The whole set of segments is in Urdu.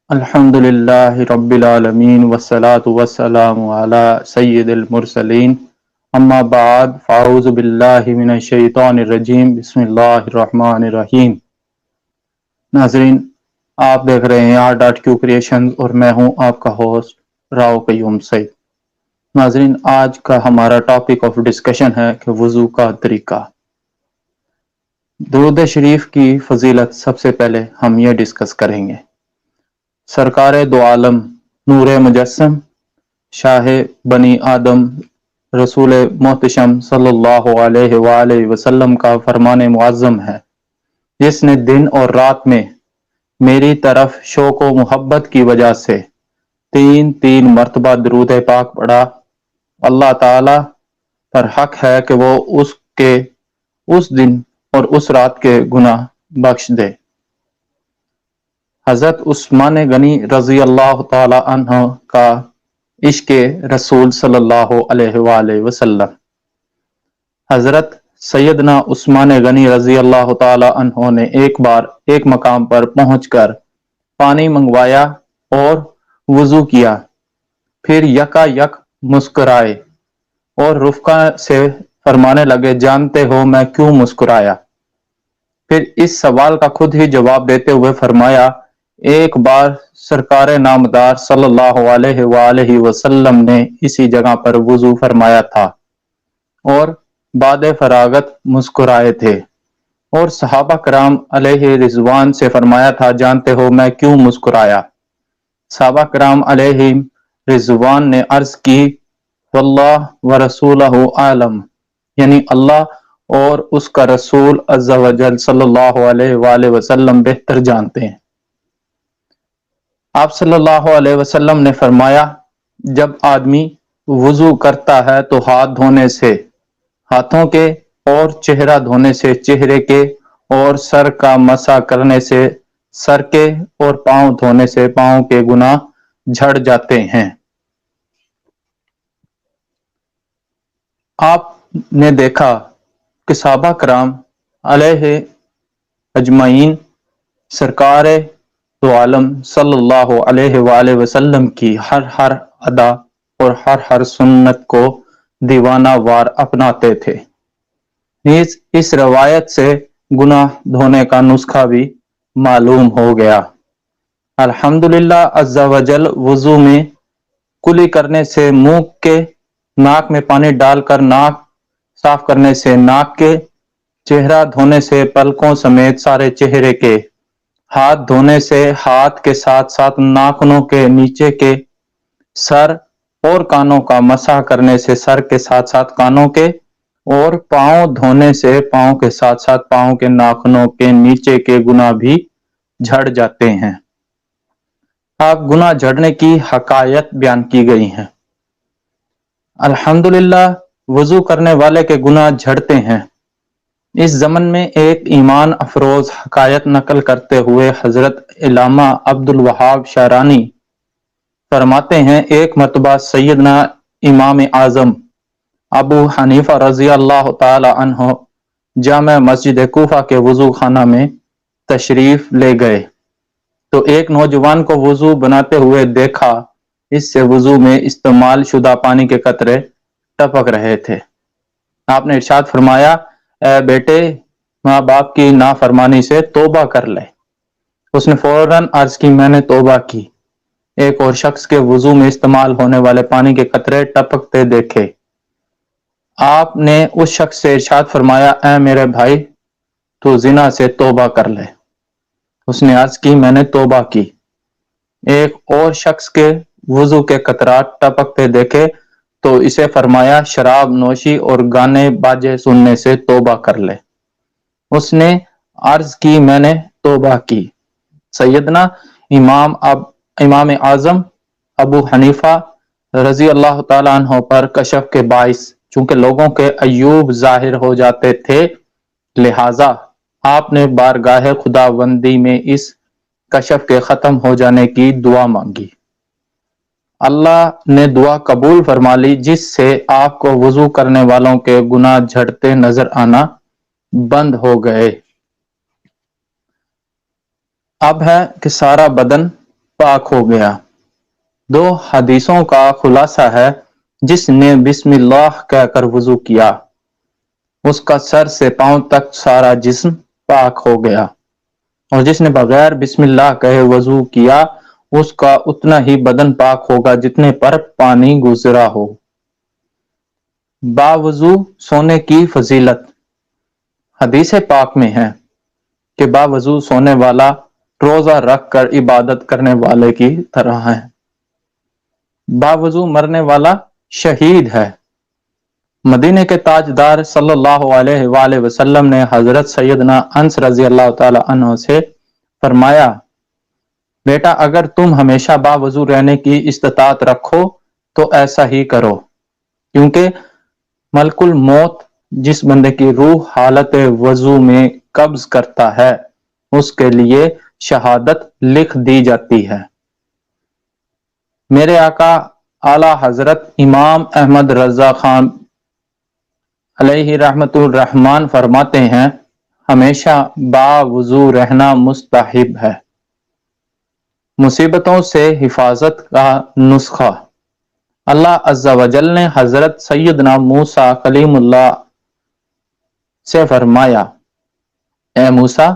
الحمدللہ رب العالمین والصلاة والسلام علی سید المرسلین اما بعد فاعوذ باللہ من الشیطان الرجیم بسم اللہ الرحمن الرحیم۔ ناظرین، آپ دیکھ رہے ہیں R.Q کریشنز اور میں ہوں آپ کا ہوسٹ راؤ قیوم سعید۔ ناظرین، آج کا ہمارا ٹاپک آف ڈسکشن ہے کہ وضو کا طریقہ۔ درود شریف کی فضیلت سب سے پہلے ہم یہ ڈسکس کریں گے۔ سرکار دو عالم نور مجسم شاہ بنی آدم رسول محتشم صلی اللہ علیہ وآلہ وسلم کا فرمان معظم ہے، جس نے دن اور رات میں میری طرف شوق و محبت کی وجہ سے تین مرتبہ درود پاک پڑھا۔ اللہ تعالی پر حق ہے کہ وہ اس کے اس دن اور اس رات کے گناہ بخش دے۔ حضرت عثمان غنی رضی اللہ تعالی عنہ کا عشق رسول صلی اللہ علیہ وآلہ وسلم۔ حضرت سیدنا عثمان غنی رضی اللہ تعالی عنہ نے ایک بار ایک مقام پر پہنچ کر پانی منگوایا اور وضو کیا، پھر یکا یک مسکرائے اور رفقا سے فرمانے لگے، جانتے ہو میں کیوں مسکرایا؟ پھر اس سوال کا خود ہی جواب دیتے ہوئے فرمایا، ایک بار سرکار نامدار صلی اللہ علیہ وآلہ وسلم نے اسی جگہ پر وضو فرمایا تھا اور بعد فراغت مسکرائے تھے، اور صحابہ کرام علیہ رضوان سے فرمایا تھا، جانتے ہو میں کیوں مسکرایا؟ صحابہ کرام علیہ رضوان نے عرض کی، واللہ ورسولہ عالم، یعنی اللہ اور اس کا رسول عز و جل صلی اللہ علیہ وآلہ وسلم بہتر جانتے ہیں۔ آپ صلی اللہ علیہ وسلم نے فرمایا، جب آدمی وضو کرتا ہے تو ہاتھ دھونے سے ہاتھوں کے اور چہرہ دھونے سے چہرے کے اور سر کا مسح کرنے سے سر کے اور پاؤں دھونے سے پاؤں کے گناہ جھڑ جاتے ہیں۔ آپ نے دیکھا کہ صحابہ کرام علیہ اجمعین سرکار دو عالم صلی اللہ علیہ وآلہ وسلم کی ہر ادا اور ہر سنت کو دیوانہ وار اپناتے تھے۔ نیز اس روایت سے گناہ دھونے کا نسخہ بھی معلوم ہو گیا۔ الحمدللہ عز و جل وضو میں کلی کرنے سے منہ کے، ناک میں پانی ڈال کر ناک صاف کرنے سے ناک کے، چہرہ دھونے سے پلکوں سمیت سارے چہرے کے، ہاتھ دھونے سے ہاتھ کے ساتھ ساتھ ناخنوں کے نیچے کے، سر اور کانوں کا مسح کرنے سے سر کے ساتھ ساتھ کانوں کے، اور پاؤں دھونے سے پاؤں کے ساتھ ساتھ پاؤں کے ناخنوں کے نیچے کے گناہ بھی جھڑ جاتے ہیں۔ آپ گناہ جھڑنے کی حکایت بیان کی گئی ہیں۔ الحمدللہ وضو کرنے والے کے گناہ جھڑتے ہیں۔ اس ضمن میں ایک ایمان افروز حکایت نقل کرتے ہوئے حضرت علامہ عبد الوہاب شعرانی فرماتے ہیں، ایک مرتبہ سیدنا امام اعظم ابو حنیفہ رضی اللہ تعالی عنہ جامع مسجد کوفہ کے وضو خانہ میں تشریف لے گئے تو ایک نوجوان کو وضو بناتے ہوئے دیکھا، اس سے وضو میں استعمال شدہ پانی کے قطرے ٹپک رہے تھے۔ آپ نے ارشاد فرمایا، اے بیٹے، ماں باپ کی نافرمانی سے توبہ کر لے۔ اس نے فوراً عرض کی، میں نے توبہ کی۔ ایک اور شخص کے وضو میں استعمال ہونے والے پانی کے قطرے ٹپکتے دیکھے۔ آپ نے اس شخص سے ارشاد فرمایا، اے میرے بھائی، تو زنا سے توبہ کر لے۔ اس نے عرض کی، میں نے توبہ کی۔ ایک اور شخص کے وضو کے قطرات ٹپکتے دیکھے تو اسے فرمایا، شراب نوشی اور گانے باجے سننے سے توبہ کر لے۔ اس نے عرض کی، میں نے توبہ کی۔ سیدنا امام اعظم ابو حنیفہ رضی اللہ تعالیٰ عنہ پر کشف کے باعث چونکہ لوگوں کے عیوب ظاہر ہو جاتے تھے، لہٰذا آپ نے بارگاہ خداوندی میں اس کشف کے ختم ہو جانے کی دعا مانگی۔ اللہ نے دعا قبول فرما لی، جس سے آپ کو وضو کرنے والوں کے گناہ جھڑتے نظر آنا بند ہو گئے۔ اب ہے کہ سارا بدن پاک ہو گیا۔ دو حدیثوں کا خلاصہ ہے، جس نے بسم اللہ کہہ کر وضو کیا اس کا سر سے پاؤں تک سارا جسم پاک ہو گیا، اور جس نے بغیر بسم اللہ کہے وضو کیا اس کا اتنا ہی بدن پاک ہوگا جتنے پر پانی گزرا ہو۔ باوضو سونے کی فضیلت۔ حدیث پاک میں ہے کہ باوضو سونے والا روزہ رکھ کر عبادت کرنے والے کی طرح ہے۔ باوضو مرنے والا شہید ہے۔ مدینے کے تاجدار صلی اللہ علیہ وآلہ وسلم نے حضرت سیدنا انس رضی اللہ تعالی عنہ سے فرمایا، بیٹا اگر تم ہمیشہ باوضو رہنے کی استطاعت رکھو تو ایسا ہی کرو، کیونکہ ملک الموت جس بندے کی روح حالت وضو میں قبض کرتا ہے اس کے لیے شہادت لکھ دی جاتی ہے۔ میرے آقا اعلی حضرت امام احمد رضا خان علیہ رحمت الرحمن فرماتے ہیں، ہمیشہ باوضو رہنا مستحب ہے۔ مصیبتوں سے حفاظت کا نسخہ۔ اللہ عز و جل نے حضرت سیدنا موسیٰ کلیم اللہ سے فرمایا، اے موسیٰ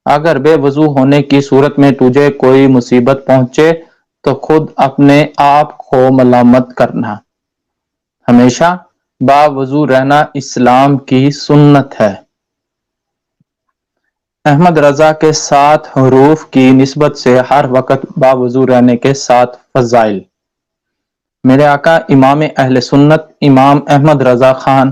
اگر بے وضو ہونے کی صورت میں تجھے کوئی مصیبت پہنچے تو خود اپنے آپ کو ملامت کرنا۔ ہمیشہ باوضو رہنا اسلام کی سنت ہے۔ احمد رضا کے 7 حروف کی نسبت سے ہر وقت باوضو رہنے کے 7 فضائل۔ میرے آقا امام اہل سنت امام احمد رضا خان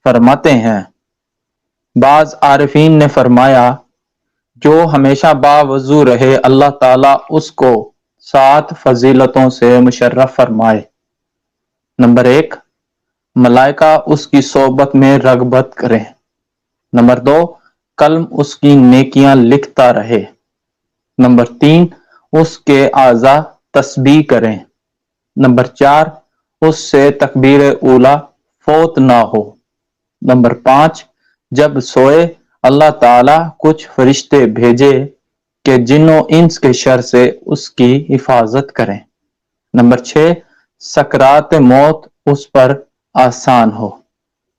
فرماتے ہیں، بعض عارفین نے فرمایا، جو ہمیشہ باوضو رہے اللہ تعالیٰ اس کو 7 فضیلتوں سے مشرف فرمائے۔ نمبر 1، ملائکہ اس کی صحبت میں رغبت کریں۔ نمبر 2، قلم اس کی نیکیاں لکھتا رہے۔ نمبر 3، اس کے اعضاء تسبیح کریں۔ نمبر 4، اس سے تکبیر اولیٰ فوت نہ ہو۔ نمبر 5، جب سوئے اللہ تعالیٰ کچھ فرشتے بھیجے کہ جن و انس کے شر سے اس کی حفاظت کریں۔ نمبر 6، سکرات موت اس پر آسان ہو۔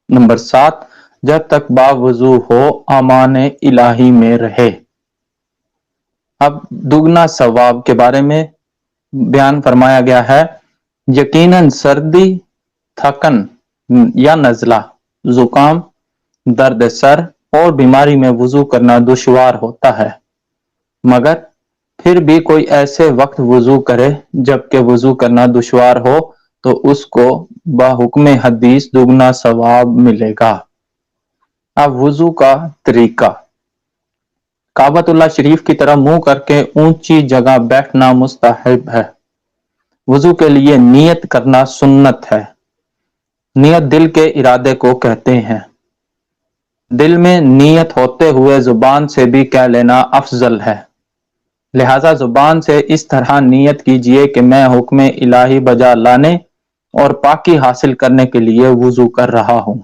نمبر 7، جب تک باوضو ہو امان الہی میں رہے۔ اب دگنا ثواب کے بارے میں بیان فرمایا گیا ہے، یقیناً سردی، تھکن یا نزلہ، زکام، درد سر اور بیماری میں وضو کرنا دشوار ہوتا ہے، مگر پھر بھی کوئی ایسے وقت وضو کرے جبکہ وضو کرنا دشوار ہو تو اس کو بحکم حدیث دگنا ثواب ملے گا۔ اب وضو کا طریقہ۔ کعبۃ اللہ شریف کی طرح منہ کر کے اونچی جگہ بیٹھنا مستحب ہے۔ وضو کے لیے نیت کرنا سنت ہے۔ نیت دل کے ارادے کو کہتے ہیں۔ دل میں نیت ہوتے ہوئے زبان سے بھی کہہ لینا افضل ہے، لہذا زبان سے اس طرح نیت کیجئے کہ میں حکم الہی بجا لانے اور پاکی حاصل کرنے کے لیے وضو کر رہا ہوں۔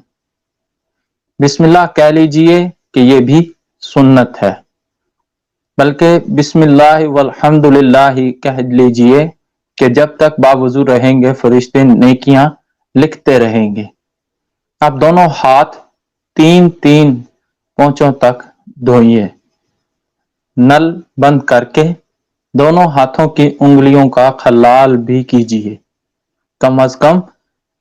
بسم اللہ کہہ لیجئے کہ یہ بھی سنت ہے، بلکہ بسم اللہ والحمد للہ کہہ لیجئے کہ جب تک باوضو رہیں گے فرشتے نیکیاں لکھتے رہیں گے۔ اب دونوں ہاتھ 3 پونچھوں تک دھوئیے۔ نل بند کر کے دونوں ہاتھوں کی انگلیوں کا خلال بھی کیجیے۔ کم از کم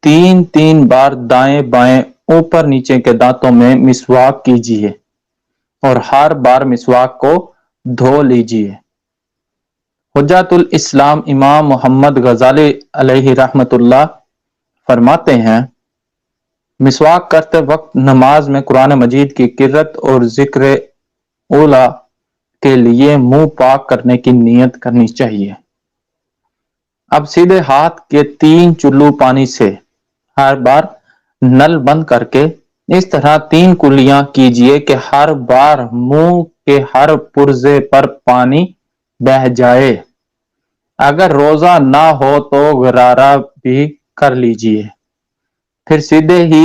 3 بار دائیں بائیں اوپر نیچے کے دانتوں میں مسواک کیجیے اور ہر بار مسواک کو دھو لیجیے۔ حجت الاسلام امام محمد غزالی علیہ رحمت اللہ فرماتے ہیں، مسواک کرتے وقت نماز میں قرآن مجید کی قرأت اور ذکر اولیٰ کے لیے منہ پاک کرنے کی نیت کرنی چاہیے۔ اب سیدھے ہاتھ کے 3 چلو پانی سے ہر بار نل بند کر کے اس طرح 3 کلیاں کیجیے کہ ہر بار منہ کے ہر پرزے پر پانی بہہ جائے۔ اگر روزہ نہ ہو تو غرارہ بھی کر لیجیے۔ پھر سیدھے ہی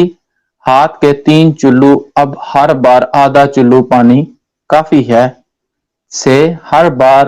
ہاتھ کے 3 چلو، اب ہر بار آدھا چلو پانی کافی ہے، سے ہر بار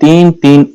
3-3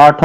8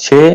6,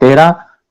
13,